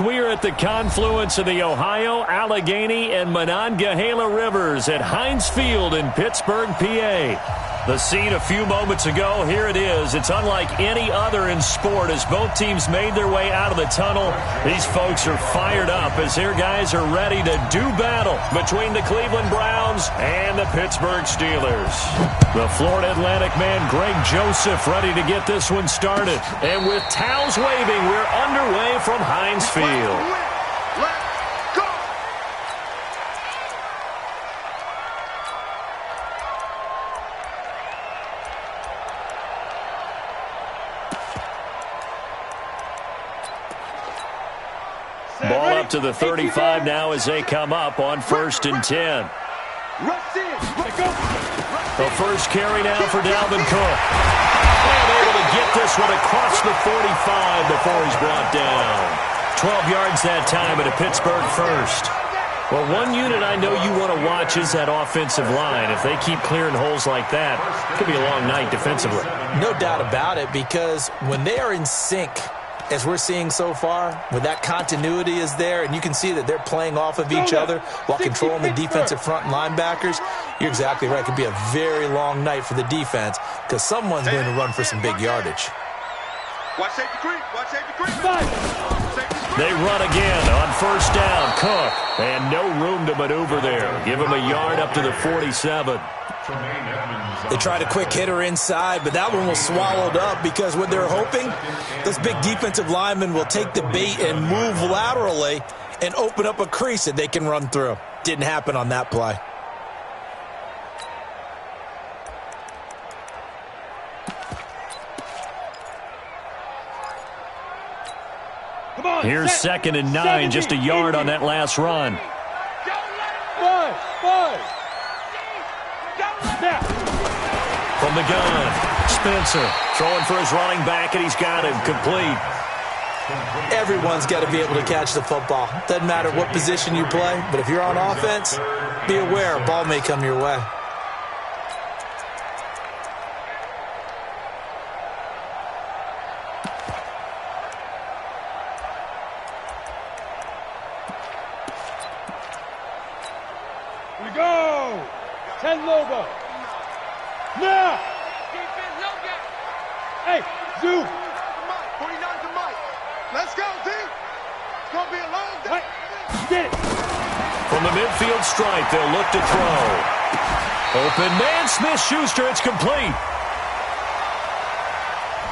We are at the confluence of the Ohio, Allegheny, and Monongahela Rivers at Heinz Field in Pittsburgh, PA. The scene a few moments ago, here it is. It's unlike any other in sport as both teams made their way out of the tunnel. These folks are fired up as their guys are ready to do battle between the Cleveland Browns and the Pittsburgh Steelers. The Florida Atlantic man, Greg Joseph, ready to get this one started. And with towels waving, we're underway from Heinz Field. Ball up to the 35 now as they come up on 1st and 10. The first carry now for Dalvin Cook. And able to get this one across the 45 before he's brought down. 12 yards that time at a Pittsburgh first. Well, one unit I know you want to watch is that offensive line. If they keep clearing holes like that, it could be a long night defensively. No doubt about it, because when they are in sync, as we're seeing so far, when that continuity is there and you can see that they're playing off of each other while controlling the defensive front and linebackers, you're exactly right. It could be a very long night for the defense because someone's going to run for some big yardage. Watch safety creep. Watch safety creep. They run again on 1st down. Cook, and no room to maneuver there. Give him a yard up to the 47. They tried a quick hitter inside, but that one was swallowed up because what they're hoping, those big defensive linemen will take the bait and move laterally and open up a crease that they can run through. Didn't happen on that play. Here's 2nd and 9, just a yard on that last run. From the gun, Spencer throwing for his running back, and he's got him complete. Everyone's got to be able to catch the football. Doesn't matter what position you play, but if you're on offense, be aware a ball may come your way. We go! 10 Lobo. Now! Hey, Zoo! 49 to Mike. Let's go, D. It's going to be a long day. Get it. From the midfield stripe, they'll look to throw. Open man, Smith-Schuster, it's complete.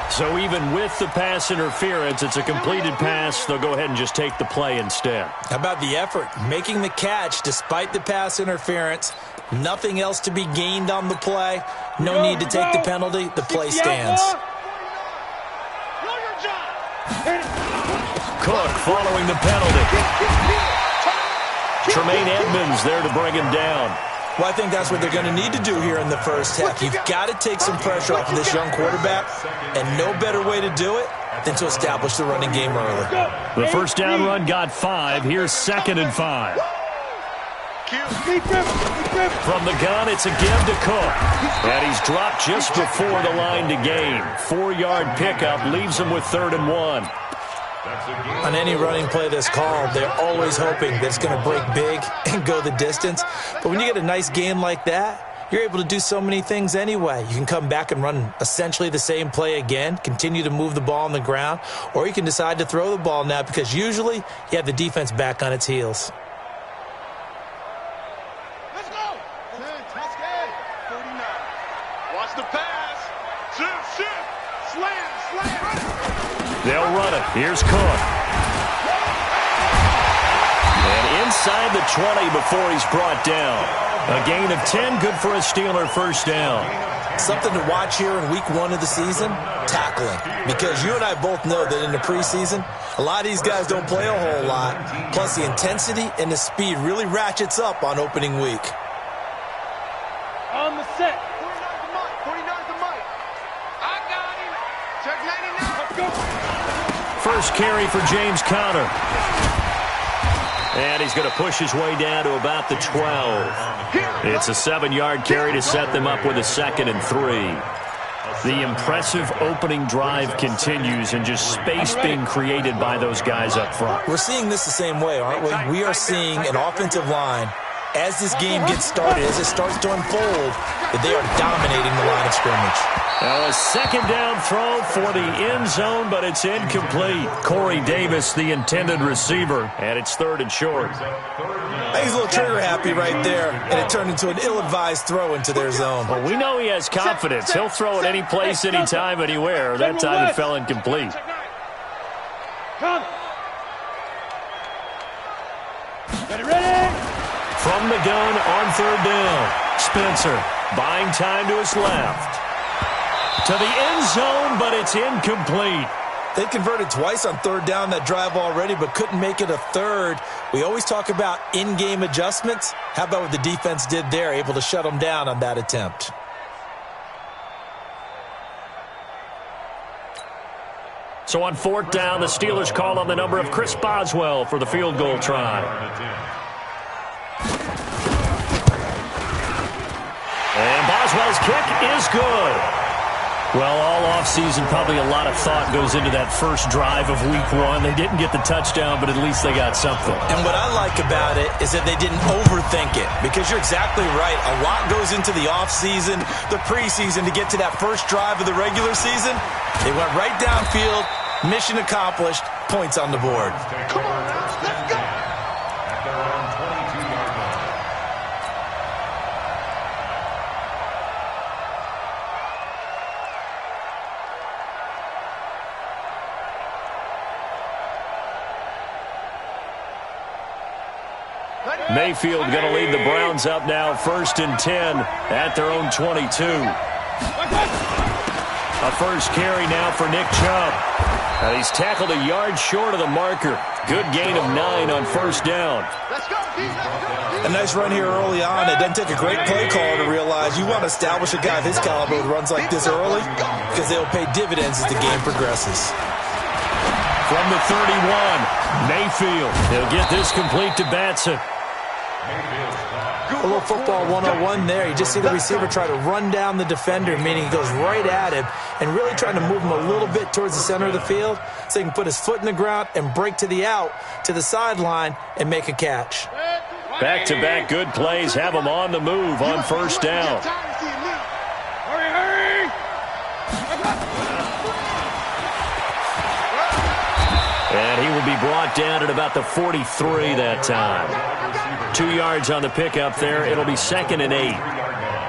So even with the pass interference, it's a completed pass. They'll go ahead and just take the play instead. How about the effort? Making the catch despite the pass interference. Nothing else to be gained on the play. No need to take the penalty. The play stands. Cook following the penalty. Tremaine Edmonds there to bring him down. Well, I think that's what they're going to need to do here in the first half. You've got to take some pressure off of this young quarterback, and no better way to do it than to establish the running game early. The first down run got 5. Here's 2nd and 5. From the gun, it's a give to Cook. And he's dropped just before the line to gain. 4-yard pickup leaves him with 3rd and 1. On any running play that's called, they're always hoping that it's going to break big and go the distance. But when you get a nice game like that, you're able to do so many things anyway. You can come back and run essentially the same play again, continue to move the ball on the ground, or you can decide to throw the ball now because usually you have the defense back on its heels. Let's go. Let's go. 49. Watch the pass. Shift. Slam. They'll run it. Here's Cook. And inside the 20 before he's brought down. A gain of 10, good for a Steeler first down. Something to watch here in week 1 of the season, tackling. Because you and I both know that in the preseason, a lot of these guys don't play a whole lot. Plus the intensity and the speed really ratchets up on opening week. On the set. 49 to Mike. I got him. Check 99. Let's go. First carry for James Conner. And he's going to push his way down to about the 12. It's a 7-yard carry to set them up with a 2nd and 3. The impressive opening drive continues and just space being created by those guys up front. We're seeing this the same way, aren't we? We are seeing an offensive line, as this game gets started, as it starts to unfold, that they are dominating the line of scrimmage. Now a second down throw for the end zone, but it's incomplete. Corey Davis, the intended receiver, and it's 3rd and short. I think he's a little trigger happy right there, and it turned into an ill-advised throw into their zone. Well, we know he has confidence. He'll throw it any place, anytime, anywhere. That time it fell incomplete. Ready? From the gun on 3rd down. Spencer buying time to his left. To the end zone, but it's incomplete. They converted twice on 3rd down that drive already, but couldn't make it a 3rd. We always talk about in-game adjustments. How about what the defense did there, able to shut them down on that attempt? So on 4th down, the Steelers call on the number of Chris Boswell for the field goal try. And Boswell's kick is good. Well, all offseason, probably a lot of thought goes into that first drive of Week 1. They didn't get the touchdown, but at least they got something. And what I like about it is that they didn't overthink it, because you're exactly right. A lot goes into the offseason, the preseason, to get to that first drive of the regular season. They went right downfield, mission accomplished, points on the board. Come on now, let's go. Mayfield going to lead the Browns up now, 1st and 10 at their own 22. A first carry now for Nick Chubb. And he's tackled a yard short of the marker. Good gain of 9 on 1st down. Let's go, D. Let's go, D. A nice run here early on. It doesn't take a great play call to realize you want to establish a guy of his caliber who runs like this early, because they'll pay dividends as the game progresses. From the 31, Mayfield. He'll get this complete to Batson. A little football 101 there. You just see the receiver try to run down the defender, meaning he goes right at him and really trying to move him a little bit towards the center of the field so he can put his foot in the ground and break to the out, to the sideline, and make a catch. Back-to-back good plays have him on the move on 1st down. Hurry! And he will be brought down at about the 43 that time. 2 yards on the pickup there. It'll be 2nd and 8.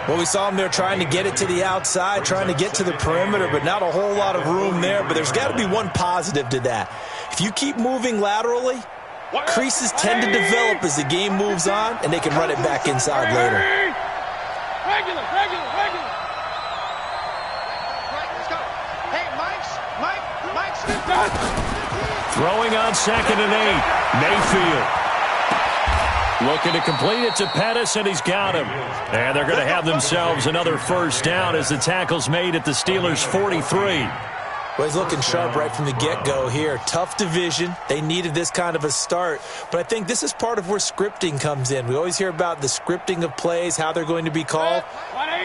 Well, we saw him there trying to get it to the outside, trying to get to the perimeter, but not a whole lot of room there. But there's got to be one positive to that. If you keep moving laterally, creases tend to develop as the game moves on, and they can run it back inside later. Regular. Right, let's go. Hey, Mike's. Throwing on 2nd and 8. Mayfield. Looking to complete it to Pettis, and he's got him. And they're going to have themselves another 1st down as the tackle's made at the Steelers' 43. Well, he's looking sharp right from the get-go here. Tough division. They needed this kind of a start. But I think this is part of where scripting comes in. We always hear about the scripting of plays, how they're going to be called.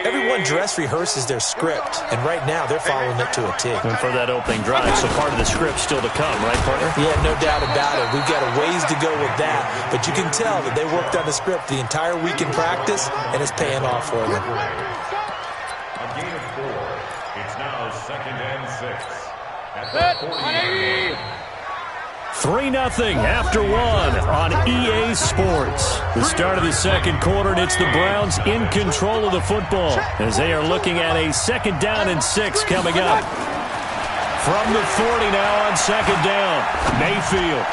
Everyone dress rehearses their script, and right now they're following it to a T. And for that opening drive, so part of the script still to come, right, partner? Yeah, no doubt about it. We've got a ways to go with that, but you can tell that they worked on the script the entire week in practice, and it's paying off for them. A gain of 4. It's now 2nd and 6. Set. 180. 3-0 after 1 on EA Sports. The start of the second quarter, and it's the Browns in control of the football as they are looking at a 2nd down and 6 coming up. From the 40 now on 2nd down, Mayfield.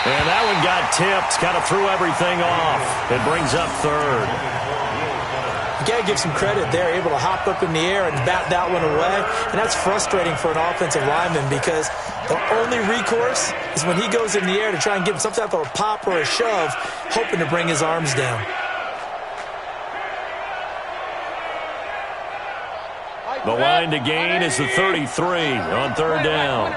And that one got tipped, kind of threw everything off. It brings up 3rd. You got to give some credit. They're able to hop up in the air and bat that one away. And that's frustrating for an offensive lineman because the only recourse is when he goes in the air to try and give him some type of a pop or a shove, hoping to bring his arms down. The line to gain is the 33 on 3rd down.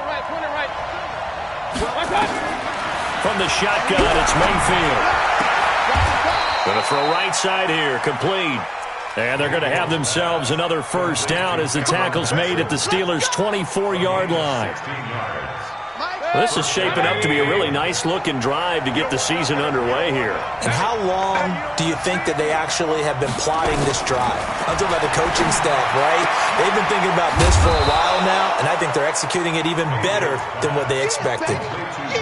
From the shotgun, it's Mayfield. Going to throw right side here, complete. And they're going to have themselves another first down as the tackle's made at the Steelers' 24-yard line. This is shaping up to be a really nice-looking drive to get the season underway here. And how long do you think that they actually have been plotting this drive? I'm talking about the coaching staff, right? They've been thinking about this for a while now, and I think they're executing it even better than what they expected.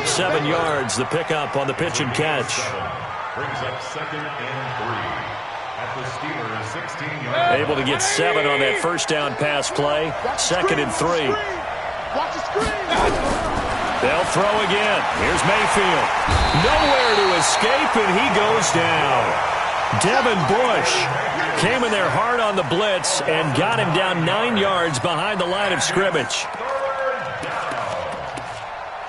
7 yards, the pickup on the pitch and catch. Brings up 2nd and 3 at the Steelers' 16-yard. Able to get 7 on that first down pass play. 2nd and 3. Watch the screen. They'll throw again. Here's Mayfield. Nowhere to escape, and he goes down. Devin Bush came in there hard on the blitz and got him down 9 yards behind the line of scrimmage.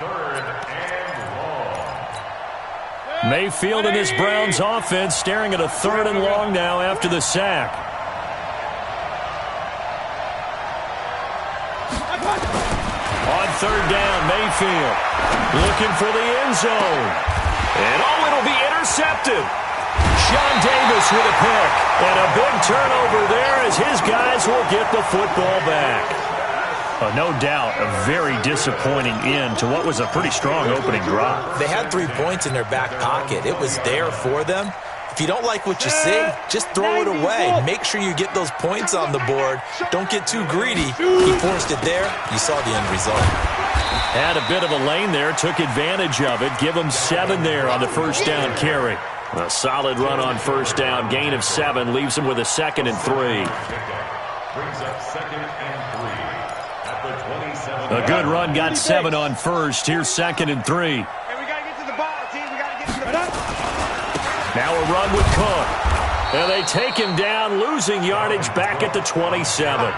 Third and long. Mayfield and this Browns offense staring at a 3rd and long now after the sack. On 3rd down, Mayfield looking for the end zone. And it'll be intercepted. Sean Davis with a pick. And a big turnover there as his guys will get the football back. No doubt a very disappointing end to what was a pretty strong opening drive. They had 3 points in their back pocket. It was there for them. If you don't like what you see, just throw it away. Make sure you get those points on the board. Don't get too greedy. He forced it there. You saw the end result. Had a bit of a lane there, took advantage of it. Give him 7 there on the first down carry. A solid run on first down. Gain of 7 leaves him with a 2nd and 3. Brings up 2nd and 3 at the 27. A good run, got 7 on first. Here's 2nd and 3. Hey, we got to get to the ball, team. We got to get to the ball. Now a run with Cook. And they take him down, losing yardage back at the 27.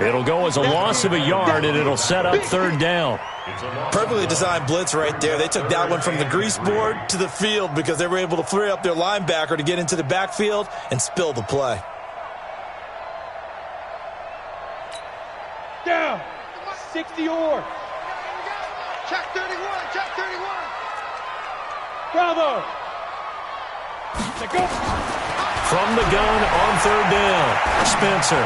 It'll go as a loss of a yard, and it'll set up 3rd down. Perfectly designed blitz right there. They took that one from the grease board to the field because they were able to free up their linebacker to get into the backfield and spill the play. Down. 60 or. Check 31. Check 31. Bravo. Let go. From the gun on 3rd down, Spencer.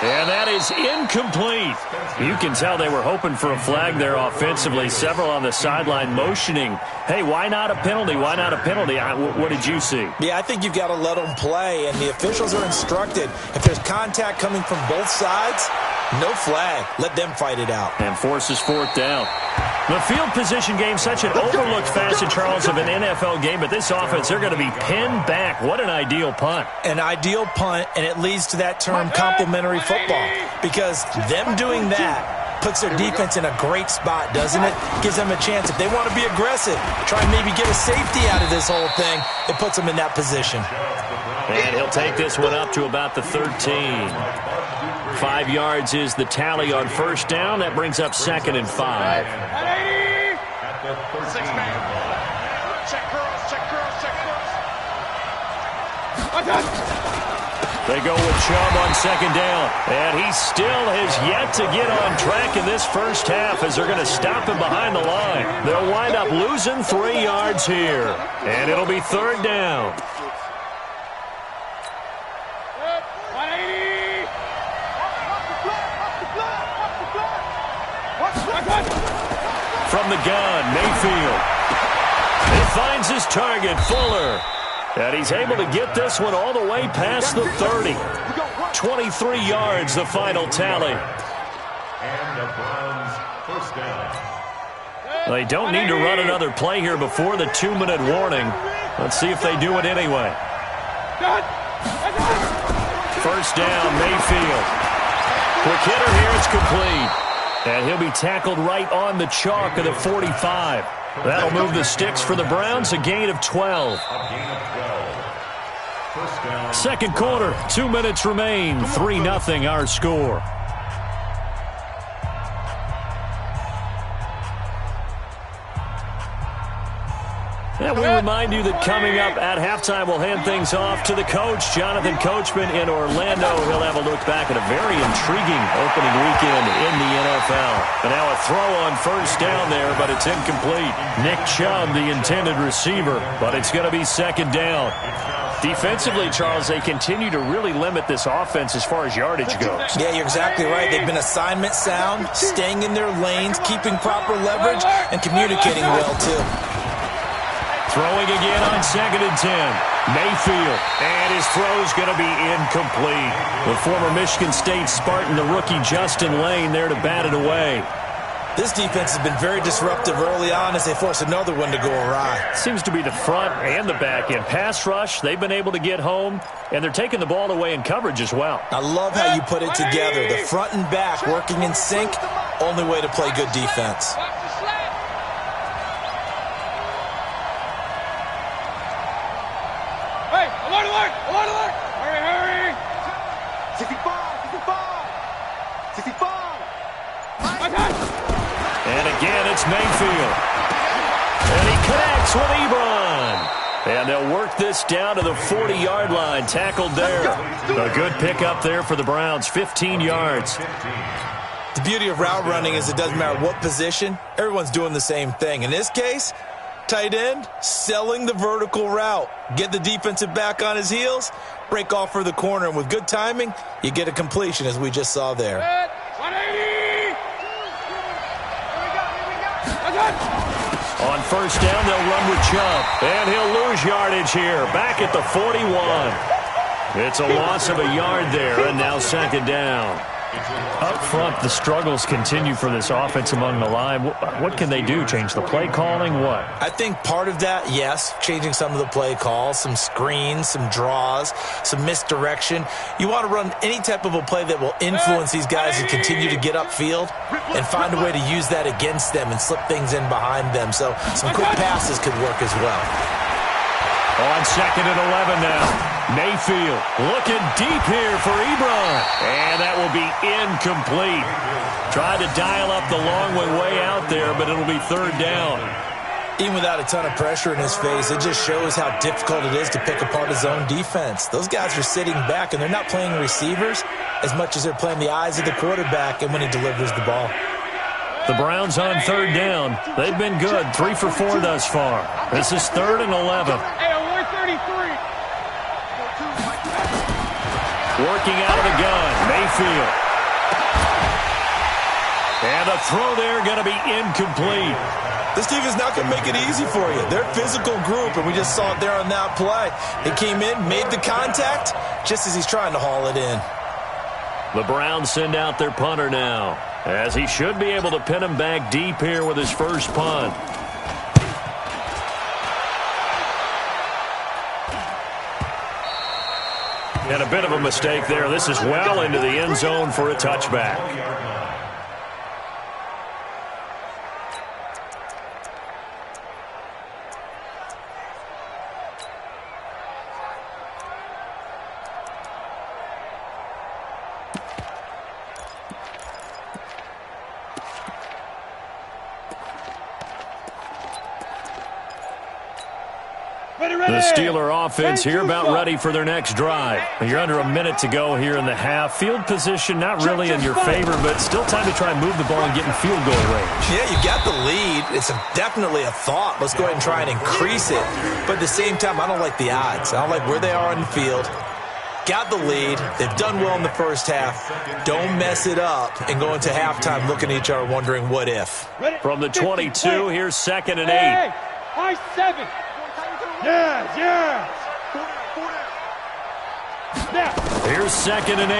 And that is incomplete. You can tell they were hoping for a flag there offensively. Several on the sideline motioning, hey, why not a penalty? Why not a penalty? What did you see? Yeah, I think you've got to let them play, and the officials are instructed. If there's contact coming from both sides, no flag. Let them fight it out. And forces 4th down. The field position game, such an overlooked facet, Charles, of an NFL game, but this offense, they're going to be pinned back. What an ideal punt. An ideal punt, and it leads to that term complementary football, because them doing that puts their defense in a great spot, doesn't it? Gives them a chance. If they want to be aggressive, try and maybe get a safety out of this whole thing, it puts them in that position. And he'll take this one up to about the 13. 5 yards is the tally on first down. That brings up 2nd and 5. At the 13. Check girls. Check girls. Check girls. They go with Chubb on 2nd down. And he still has yet to get on track in this first half as they're going to stop him behind the line. They'll wind up losing 3 yards here. And it'll be 3rd down. From the gun, Mayfield. He finds his target, Fuller. And he's able to get this one all the way past the 30. 23 yards, the final tally. And the Browns first down. They don't need to run another play here before the 2-minute warning. Let's see if they do it anyway. First down, Mayfield. Quick hitter here, it's complete. And he'll be tackled right on the chalk of the 45. That'll move the sticks for the Browns, a gain of 12. Second quarter, 2 minutes remain, 3-0 our score. And we remind you that coming up at halftime, we'll hand things off to the coach, Jonathan Coachman in Orlando. He'll have a look back at a very intriguing opening weekend in the NFL. And now a throw on first down there, but it's incomplete. Nick Chubb, the intended receiver, but it's going to be 2nd down. Defensively, Charles, they continue to really limit this offense as far as yardage goes. Yeah, you're exactly right. They've been assignment sound, staying in their lanes, keeping proper leverage, and communicating well, too. Throwing again on 2nd and 10. Mayfield, and his throw's going to be incomplete. The former Michigan State Spartan, the rookie Justin Lane, there to bat it away. This defense has been very disruptive early on as they force another one to go awry. Seems to be the front and the back end. Pass rush, they've been able to get home, and they're taking the ball away in coverage as well. I love how you put it together. The front and back working in sync, only way to play good defense. Hey, alert, alert, alert, alert! Hurry, hurry! 65, 65, 65. My time! And again, it's Mayfield. And he connects with Ebron. And they'll work this down to the 40-yard line, tackled there. A good pickup there for the Browns, 15 yards. The beauty of route running is it doesn't matter what position, everyone's doing the same thing. In this case, tight end, selling the vertical route. Get the defensive back on his heels, break off for the corner, and with good timing, you get a completion as we just saw there. 180! On first down, they'll run with Chubb. And he'll lose yardage here, back at the 41. It's a loss of a yard there, and now 2nd down. Up front, the struggles continue for this offense among the line. What can they do? Change the play calling? What? I think part of that, yes, changing some of the play calls, some screens, some draws, some misdirection. You want to run any type of a play that will influence these guys to continue to get upfield and find a way to use that against them and slip things in behind them. So some quick passes could work as well. On 2nd and 11 now. Mayfield looking deep here for Ebron. And that will be incomplete. Tried to dial up the long one way out there, but it'll be 3rd down. Even without a ton of pressure in his face, it just shows how difficult it is to pick apart his own defense. Those guys are sitting back, and they're not playing receivers as much as they're playing the eyes of the quarterback and when he delivers the ball. The Browns on 3rd down. They've been good, 3 for 4 thus far. This is 3rd and 11. Hey, 133! Working out of the gun, Mayfield. And a throw there going to be incomplete. This team is not going to make it easy for you. They're a physical group, and we just saw it there on that play. He came in, made the contact, just as he's trying to haul it in. The Browns send out their punter now, as he should be able to pin him back deep here with his first punt. And a bit of a mistake there. This is well into the end zone for a touchback. The Steeler offense here about ready for their next drive. You're under a minute to go here in the half. Field position not really in your favor, but still time to try and move the ball and get in field goal range. Yeah, you got the lead. It's definitely a thought. Let's go ahead and try and increase it. But at the same time, I don't like the odds. I don't like where they are on the field. Got the lead. They've done well in the first half. Don't mess it up and go into halftime looking at each other wondering what if. From the 22, here's 2nd and 8. Hey, high 7. Yes, yes. Now. Here's 2nd and 8.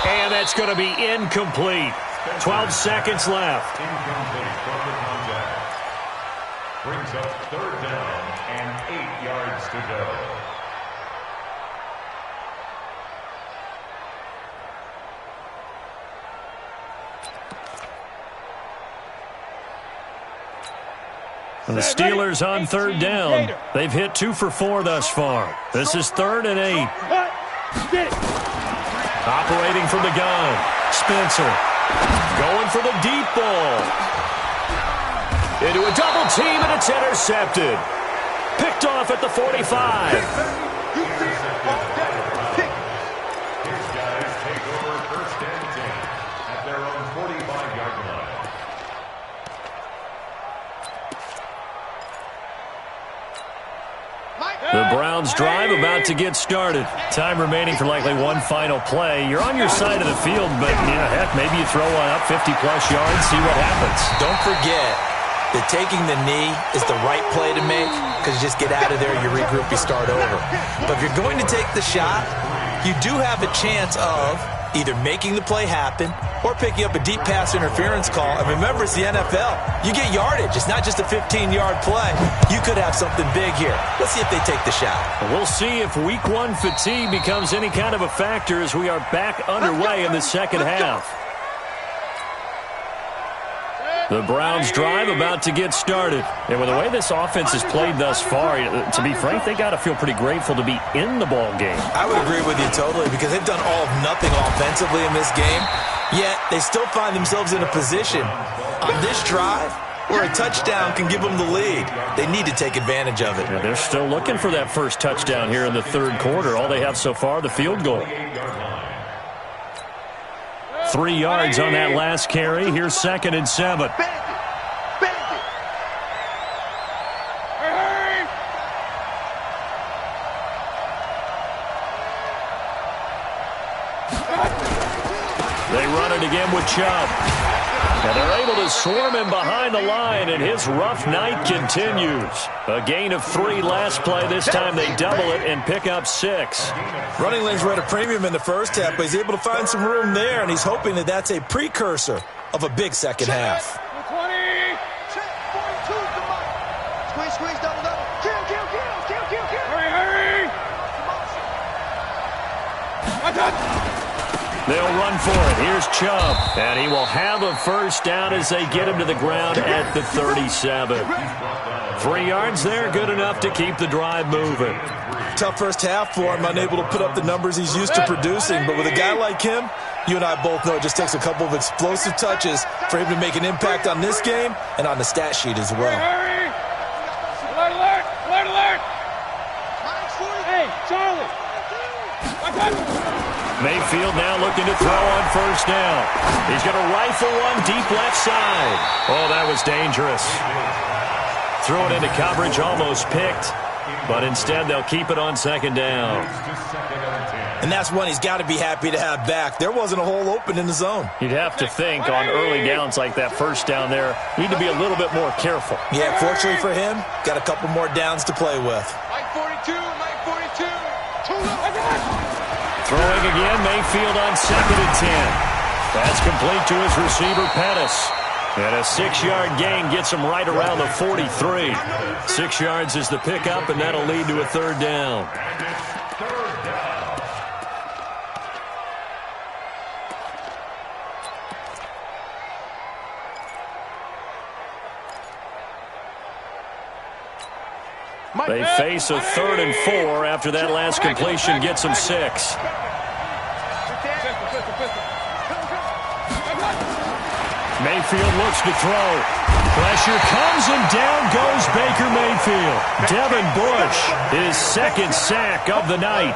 And that's going to be incomplete. 12 seconds left. Incomplete from the contact. Brings up 3rd down and 8 yards to go. The Steelers on 3rd down. They've hit 2 for 4 thus far. This is 3rd and 8. Operating from the gun. Spencer going for the deep ball. Into a double team, and it's intercepted. Picked off at the 45. His guys take over 1st and 10 at their own 45-yard line. Browns drive about to get started. Time remaining for likely one final play. You're on your side of the field, but heck, maybe you throw one up 50-plus yards, see what happens. Don't forget that taking the knee is the right play to make because you just get out of there, you regroup, you start over. But if you're going to take the shot, you do have a chance of either making the play happen or picking up a deep pass interference call. And remember, it's the NFL. You get yardage. It's not just a 15-yard play. You could have something big here. Let's see if they take the shot. We'll see if Week 1 fatigue becomes any kind of a factor as we are back underway in the second half. The Browns drive about to get started. And with the way this offense has played thus far, to be frank, they got to feel pretty grateful to be in the ball game. I would agree with you totally because they've done all of nothing offensively in this game, yet they still find themselves in a position on this drive where a touchdown can give them the lead. They need to take advantage of it. Yeah, they're still looking for that first touchdown here in the third quarter. All they have so far, the field goal. 3 yards on that last carry. Here's 2nd and 7. They run it again with Chubb. And they're able to swarm him behind the line, and his rough night continues. A gain of 3 last play. This time they double it and pick up 6. Running lanes were at a premium in the first half, but he's able to find some room there, and he's hoping that that's a precursor of a big second half. 20. Squeeze, double. Kill. Hurry. They'll run for it. Here's Chubb. And he will have a first down as they get him to the ground at the 37. 3 yards there, good enough to keep the drive moving. Tough first half for him, unable to put up the numbers he's used to producing. But with a guy like him, you and I both know it just takes a couple of explosive touches for him to make an impact on this game and on the stat sheet as well. Hurry. Alert. Hey, Charlie. Mayfield now looking to throw on first down. He's going to rifle one deep left side. Oh, that was dangerous. Threw it into coverage, almost picked. But instead, they'll keep it on 2nd down. And that's one he's got to be happy to have back. There wasn't a hole open in the zone. You'd have to think on early downs like that first down there, need to be a little bit more careful. Yeah, fortunately for him, got a couple more downs to play with. Mike 42. Throwing again, Mayfield on 2nd and 10. That's complete to his receiver, Pettis. And a 6-yard gain gets him right around the 43. 6 yards is the pickup, and that'll lead to a 3rd down. They face a 3rd and 4 after that last completion gets them 6. Mayfield looks to throw. Pressure comes and down goes Baker Mayfield. Devin Bush, his 2nd sack of the night.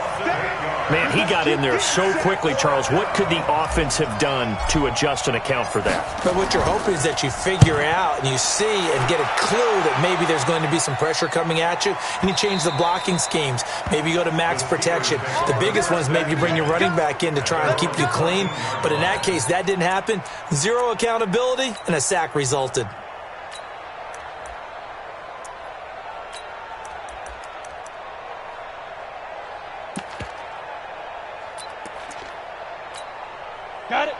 Man, he got in there so quickly, Charles. What could the offense have done to adjust and account for that? But what you're hoping is that you figure out and you see and get a clue that maybe there's going to be some pressure coming at you, and you change the blocking schemes. Maybe you go to max protection. The biggest one is maybe you bring your running back in to try and keep you clean. But in that case, that didn't happen. 0 accountability, and a sack resulted.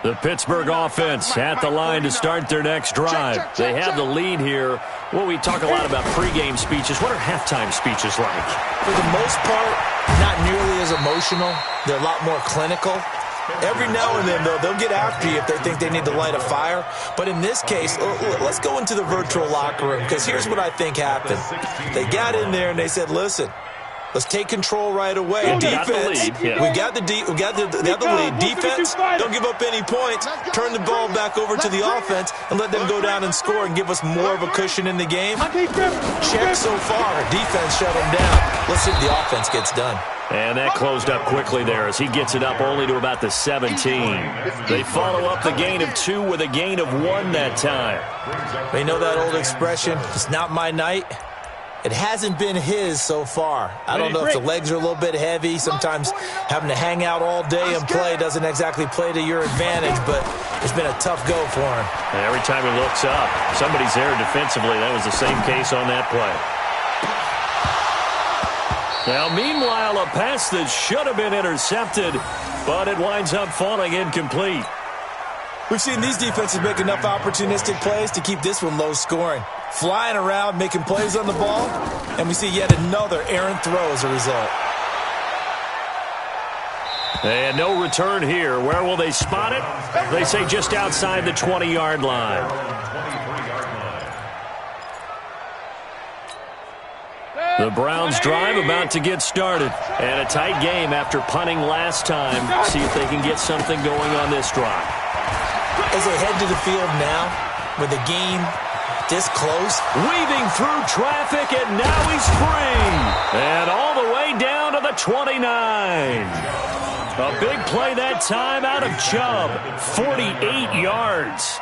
The Pittsburgh offense at the line to start their next drive. They have the lead here. Well, we talk a lot about pregame speeches. What are halftime speeches like? For the most part, not nearly as emotional. They're a lot more clinical. Every now and then, though, they'll get after you if they think they need to light a fire. But in this case, let's go into the virtual locker room, because here's what I think happened. They got in there and they said, listen, let's take control right away. Defense, we got the lead. Defense, don't give up any points. Turn the ball back over to the offense and let them go down and score and give us more of a cushion in the game. Check so far. Defense shut them down. Let's see if the offense gets done. And that closed up quickly there as he gets it up only to about the 17. They follow up the gain of 2 with a gain of 1 that time. They know that old expression, it's not my night. It hasn't been his so far. I don't know if the legs are a little bit heavy. Sometimes having to hang out all day and play doesn't exactly play to your advantage, but it's been a tough go for him. And every time he looks up, somebody's there defensively. That was the same case on that play. Now, meanwhile, a pass that should have been intercepted, but it winds up falling incomplete. We've seen these defenses make enough opportunistic plays to keep this one low scoring. Flying around, making plays on the ball, and we see yet another errant throw as a result. And no return here. Where will they spot it? They say just outside the 20-yard line. The Browns drive about to get started. And a tight game after punting last time. See if they can get something going on this drive. As they head to the field now, with the game this close. Weaving through traffic, and now he's free. And all the way down to the 29. A big play that time out of Chubb. 48 yards.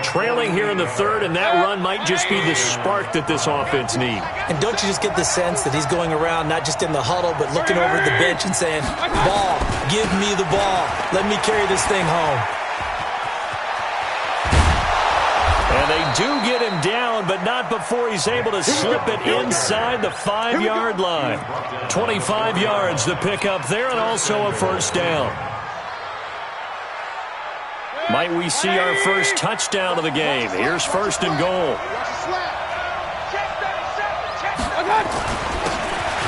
Trailing here in the third, and that run might just be the spark that this offense needs. And don't you just get the sense that he's going around not just in the huddle, but looking over at the bench and saying, ball, give me the ball. Let me carry this thing home. And they do get him down, but not before he's able to slip it inside the 5-yard line. 25 yards to pick up there, and also a first down. Might we see our first touchdown of the game? Here's first and goal.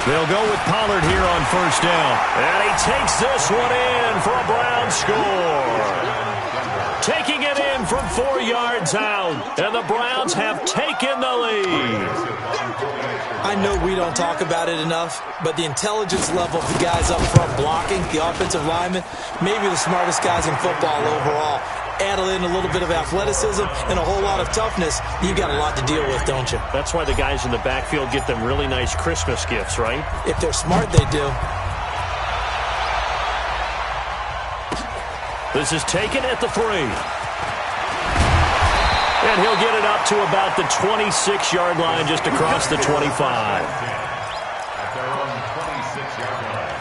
They'll go with Pollard here on first down. And he takes this one in for a Brown score. Taking it in from 4 yards out. And the Browns have taken the lead. I know we don't talk about it enough, but the intelligence level of the guys up front blocking, the offensive linemen, maybe the smartest guys in football overall. Add in a little bit of athleticism and a whole lot of toughness, you got a lot to deal with, don't you? That's why the guys in the backfield get them really nice Christmas gifts, right? If they're smart, they do. This is taken at the 3. And he'll get it up to about the 26-yard line, just across the 25. At their own 26-yard line.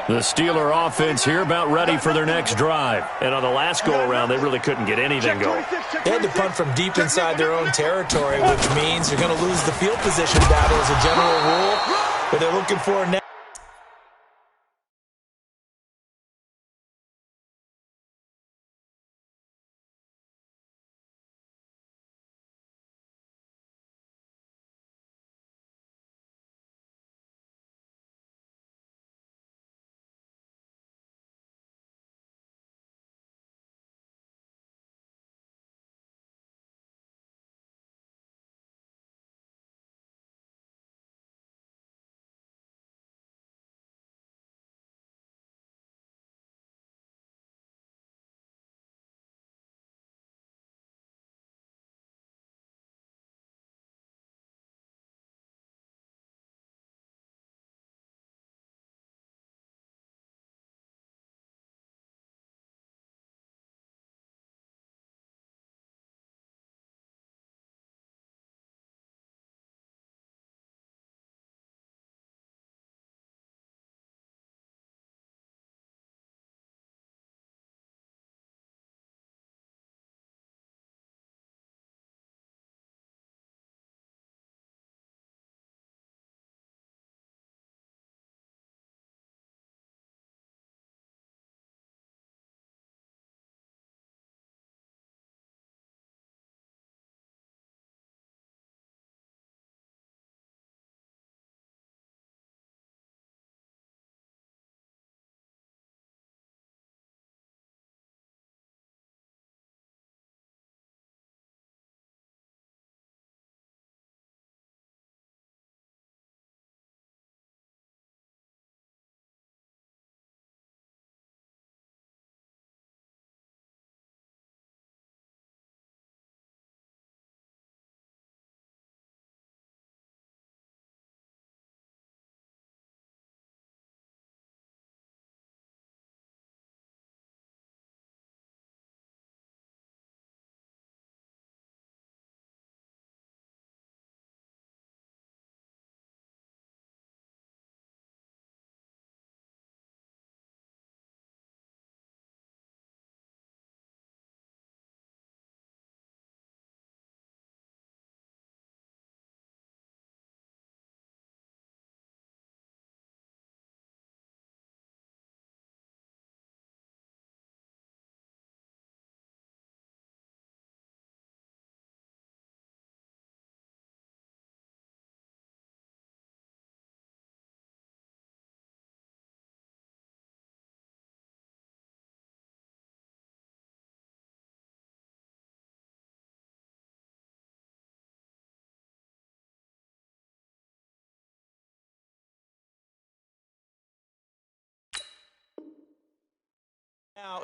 The Steeler offense here about ready for their next drive. And on the last go-around, they really couldn't get anything going. They had to punt from deep inside their own territory, which means you're going to lose the field position battle as a general rule. But they're looking for now.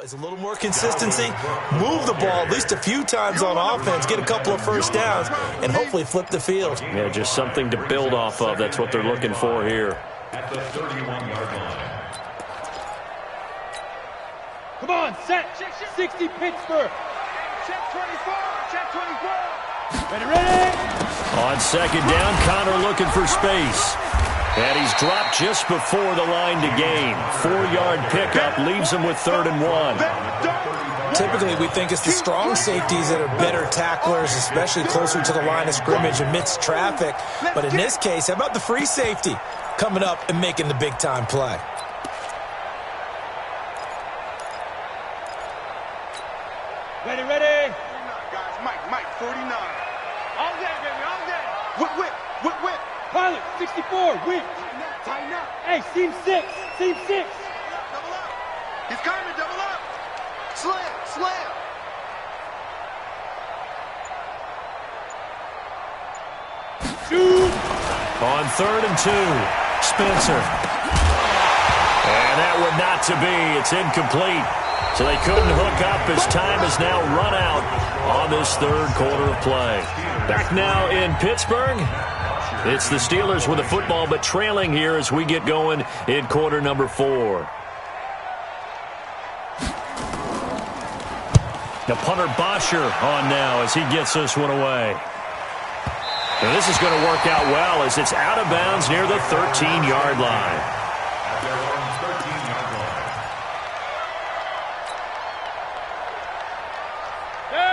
is a little more consistency. Move the ball at least a few times on offense, get a couple of first downs, and hopefully flip the field. Yeah, just something to build off of. That's what they're looking for here. At the 31-yard line. Come on, set. 60 Pittsburgh. Check 24. Check 24. Ready. On second down, Connor looking for space. And he's dropped just before the line to gain. 4-yard pickup leaves him with 3rd and 1. Typically, we think it's the strong safeties that are better tacklers, especially closer to the line of scrimmage amidst traffic. But in this case, how about the free safety coming up and making the big-time play? Ready. Guys, Mike, 49. All day, baby, all day. Whip. Pilot, 64, whip. Tighten up. Hey, seam 6. Double up. He's coming, double up. Slam. Shoot. On 3rd and 2, Spencer. And that would not to be. It's incomplete. So they couldn't hook up as time has now run out on this 3rd quarter of play. Back now in Pittsburgh. It's the Steelers with the football, but trailing here as we get going in quarter number 4. The punter Bosher on now as he gets this one away. And this is going to work out well as it's out of bounds near the 13-yard line. At their own 13-yard line.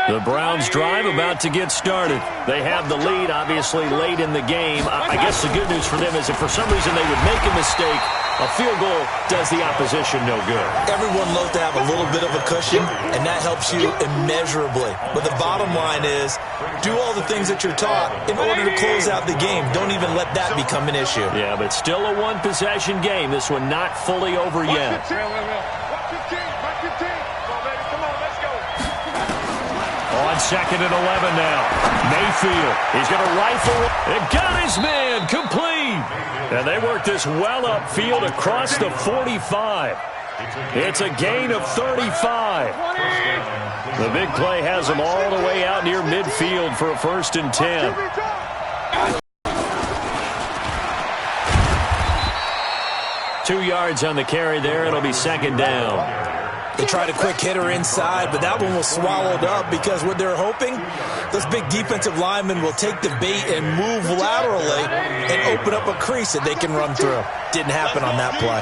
The Browns drive about to get started. They have the lead, obviously, late in the game. I guess the good news for them is if for some reason they would make a mistake, a field goal does the opposition no good. Everyone loves to have a little bit of a cushion, and that helps you immeasurably. But the bottom line is, do all the things that you're taught in order to close out the game. Don't even let that become an issue. Yeah, but still a one-possession game. This one not fully over yet. Watch 15. Come on, let's go. On 2nd and 11 now. Mayfield, he's going to rifle. It got his man complete. And they work this well upfield across the 45. It's a gain of 35. The big play has them all the way out near midfield for a 1st and 10. Two yards on the carry there. It'll be 2nd down. They tried a quick hitter inside, but that one was swallowed up because what they're hoping, those big defensive linemen will take the bait and move laterally and open up a crease that they can run through. Didn't happen on that play.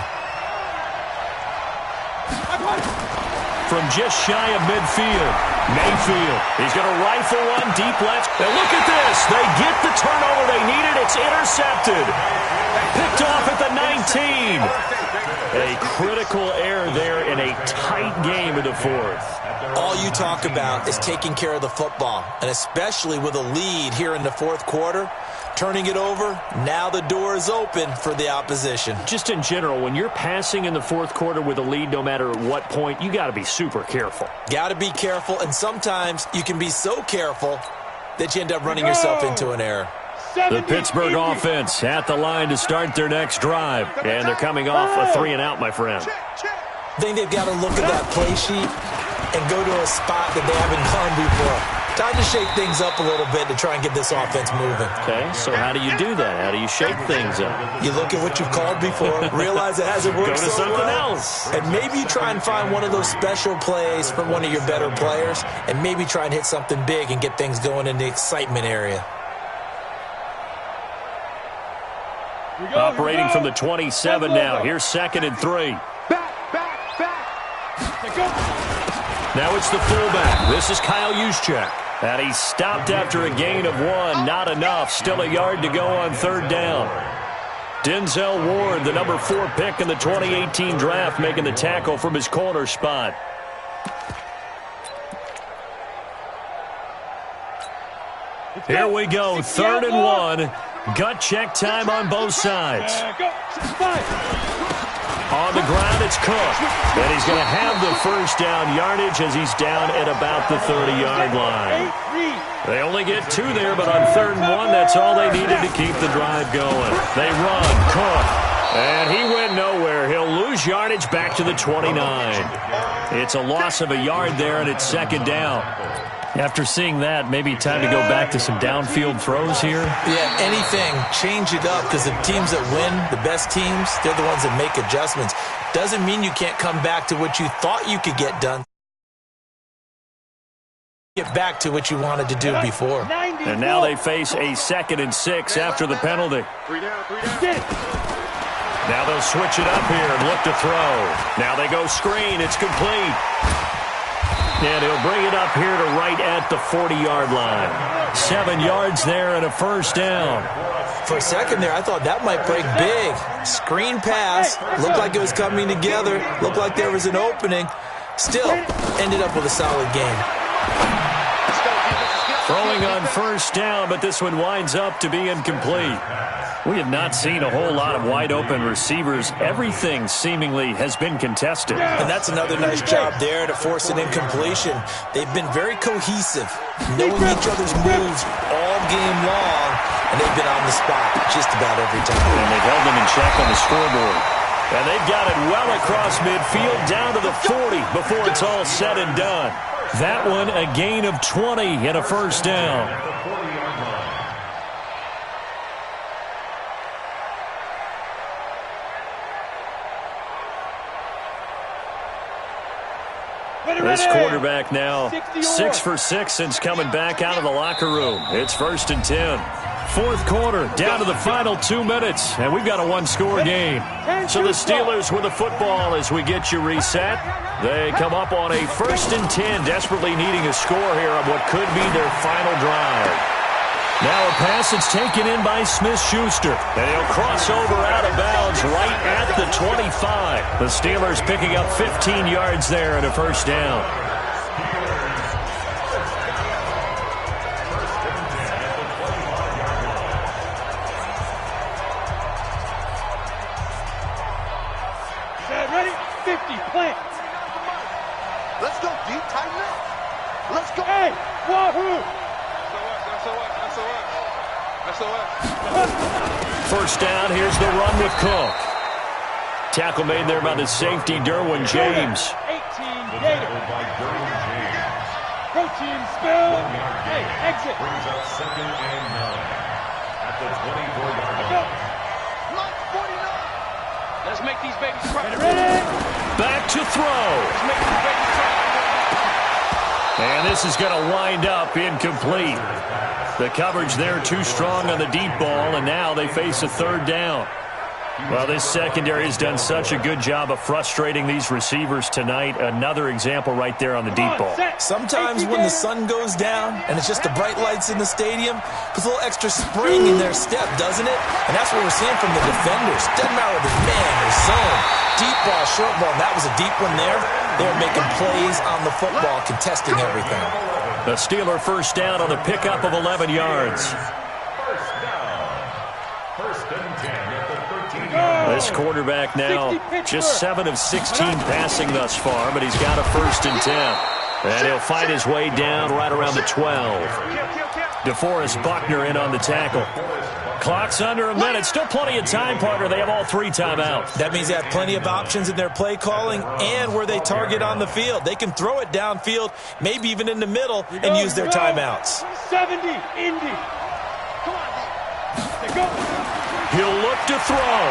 From just shy of midfield, Mayfield. He's going to rifle one deep left. And look at this. They get the turnover they needed. It's intercepted. Picked off at the 19. A critical error there in a tight game in the 4th. All you talk about is taking care of the football, and especially with a lead here in the 4th quarter, turning it over, now the door is open for the opposition. Just in general, when you're passing in the 4th quarter with a lead, no matter at what point, you got to be super careful. Got to be careful, and sometimes you can be so careful that you end up running yourself into an error. The Pittsburgh offense at the line to start their next drive. And they're coming off a 3-and-out, my friend. I think they've got to look at that play sheet and go to a spot that they haven't gone before. Time to shake things up a little bit to try and get this offense moving. Okay, so how do you do that? How do you shake things up? You look at what you've called before, realize it hasn't worked Go to so something well, else. and maybe you try and find one of those special plays from one of your better players, and maybe try and hit something big and get things going in the excitement area. Operating from the 27 now. Here's 2nd and 3. Back. Now it's the fullback. This is Kyle Juszczyk. And he's stopped after a gain of 1. Not enough. Still a yard to go on 3rd down. Denzel Ward, the number 4 pick in the 2018 draft, making the tackle from his corner spot. Here we go. 3rd and 1. Gut check time on both sides. On the ground, it's Cook. And he's going to have the 1st down yardage as he's down at about the 30-yard line. They only get 2 there, but on 3rd and 1, that's all they needed to keep the drive going. They run. Cook. And he went nowhere. He'll lose yardage back to the 29. It's a loss of a yard there, and it's second down. After seeing that, maybe time to go back to some downfield throws here. Yeah, anything. Change it up, because the teams that win, the best teams, they're the ones that make adjustments. Doesn't mean you can't come back to what you thought you could get done. Get back to what you wanted to do before. And now they face a 2nd and 6 after the penalty. 3 down, 3 down. Now they'll switch it up here and look to throw. Now they go screen. It's complete. And he'll bring it up here to right at the 40-yard line. 7 yards there and a first down. For a second there, I thought that might break big. Screen pass. Looked like it was coming together. Looked like there was an opening. Still, ended up with a solid game. Throwing on first down, but this one winds up to be incomplete. We have not seen a whole lot of wide-open receivers. Everything seemingly has been contested. And that's another nice job there to force an incompletion. They've been very cohesive, knowing each other's moves all game long, and they've been on the spot just about every time. And they've held them in check on the scoreboard. And they've got it well across midfield down to the 40 before it's all said and done. That one a gain of 20 and a first down. This quarterback now 6 for 6 since coming back out of the locker room. It's 1st and 10. Fourth quarter, down to the final 2 minutes, and we've got a one-score game. So the Steelers with the football as we get you reset. They come up on a 1st and 10, desperately needing a score here on what could be their final drive. Now a pass that's taken in by Smith-Schuster, and he'll cross over out of bounds right at the 25. The Steelers picking up 15 yards there and a first down. Ready? 50, plant. Let's go, D. Tighten up. Let's go. Hey, wahoo! First down, here's the run with Cook. Tackle made there by the safety, Derwin James. 18, Gator. Protein spill. Hey, exit. Brings up 2nd and 9 at the 24-yard line. Mark 49. Let's make these babies cry. Ready? Back to throw. Let's make these babies cry. And this is going to wind up incomplete. The coverage there too strong on the deep ball, and now they face a 3rd down. Well, this secondary has done such a good job of frustrating these receivers tonight. Another example right there on the deep ball. Sometimes when the sun goes down and it's just the bright lights in the stadium, puts a little extra spring in their step, doesn't it? And that's what we're seeing from the defenders. Doesn't matter whether it's man or zone. Deep ball, short ball, and that was a deep one there. They're making plays on the football, contesting everything. The Steeler first down on a pickup of 11 yards. First down. 1st and 10 at the 13-yard. This quarterback now just 7 of 16 passing thus far, but he's got a 1st and 10. And he'll fight his way down right around the 12. DeForest Buckner in on the tackle. Clock's under a minute. Still plenty of time, partner. They have all 3 timeouts. That means they have plenty of options in their play calling and where they target on the field. They can throw it downfield, maybe even in the middle, and use their timeouts. 70, Indy. Come on, D. Go. He'll look to throw.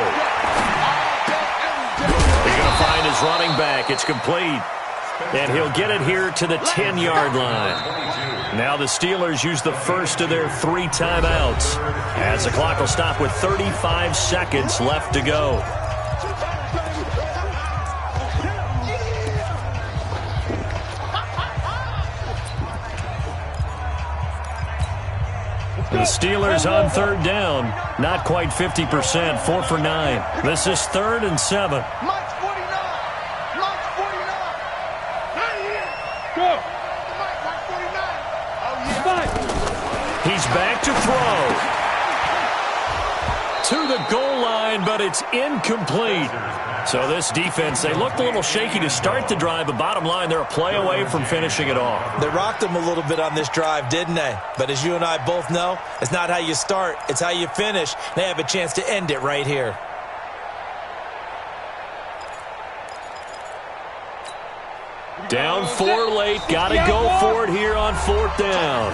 He's going to find his running back. It's complete. And he'll get it here to the 10-yard line. Now the Steelers use the first of their 3 timeouts, as the clock will stop with 35 seconds left to go. The Steelers on 3rd down, not quite 50%, 4 for 9. This is 3rd and 7. Mike's 49. Mike's 49. Go. Mike's 49. Oh, yeah. Five. He's back to throw. To the goal line, but it's incomplete. So this defense, they looked a little shaky to start the drive, but bottom line, they're a play away from finishing it off. They rocked them a little bit on this drive, didn't they? But as you and I both know, it's not how you start, it's how you finish. They have a chance to end it right here. Down 4 late. Got to go for it here on 4th down.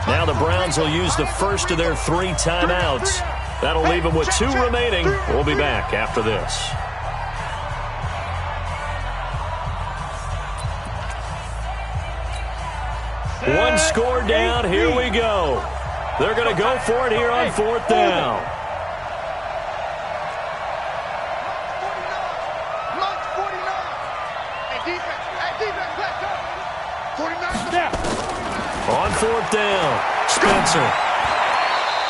Now the Browns will use the first of their 3 timeouts. That'll leave them with 2 remaining. We'll be back after this. One score down. Here we go. They're going to go for it here on 4th down. On 4th down, Spencer.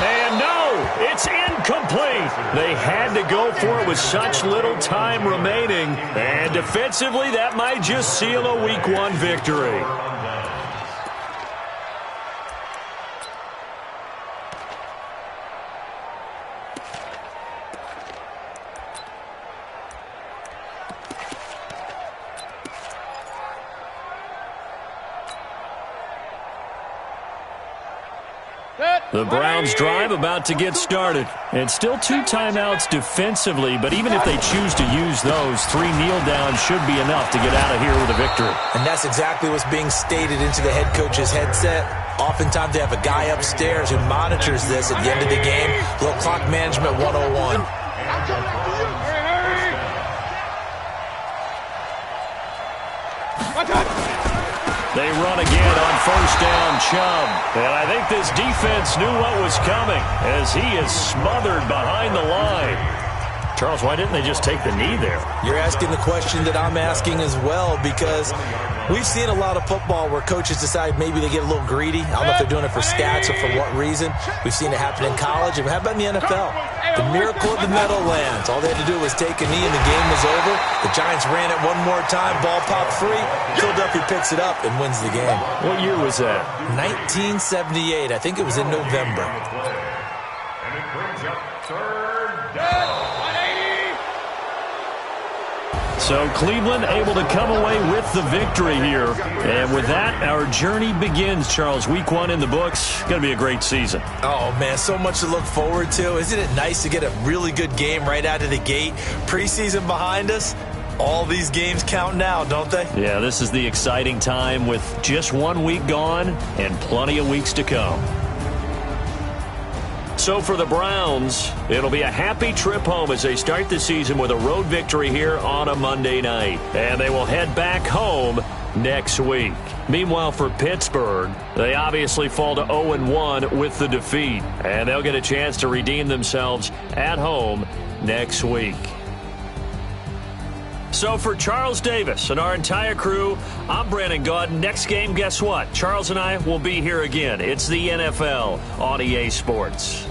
And no, it's incomplete. They had to go for it with such little time remaining. And defensively, that might just seal a Week 1 victory. The Browns drive about to get started. It's still 2 timeouts defensively, but even if they choose to use those, 3 kneel downs should be enough to get out of here with a victory. And that's exactly what's being stated into the head coach's headset. Oftentimes they have a guy upstairs who monitors this at the end of the game. A little clock management 101. They run again on 1st down, Chubb. And I think this defense knew what was coming as he is smothered behind the line. Charles, why didn't they just take the knee there? You're asking the question that I'm asking as well, because we've seen a lot of football where coaches decide maybe they get a little greedy. I don't know if they're doing it for stats or for what reason. We've seen it happen in college. And how about in the NFL? The miracle of the Meadowlands. All they had to do was take a knee and the game was over. The Giants ran it one more time. Ball popped free. Philadelphia picks it up and wins the game. What year was that? 1978. I think it was in November. And it brings up 3rd down. So Cleveland able to come away with the victory here. And with that, our journey begins, Charles. Week 1 in the books. Going to be a great season. Oh, man, so much to look forward to. Isn't it nice to get a really good game right out of the gate? Preseason behind us. All these games count now, don't they? Yeah, this is the exciting time with just 1 week gone and plenty of weeks to come. So for the Browns, it'll be a happy trip home as they start the season with a road victory here on a Monday night. And they will head back home next week. Meanwhile, for Pittsburgh, they obviously fall to 0-1 with the defeat. And they'll get a chance to redeem themselves at home next week. So for Charles Davis and our entire crew, I'm Brandon Gaudin. Next game, guess what? Charles and I will be here again. It's the NFL on EA Sports.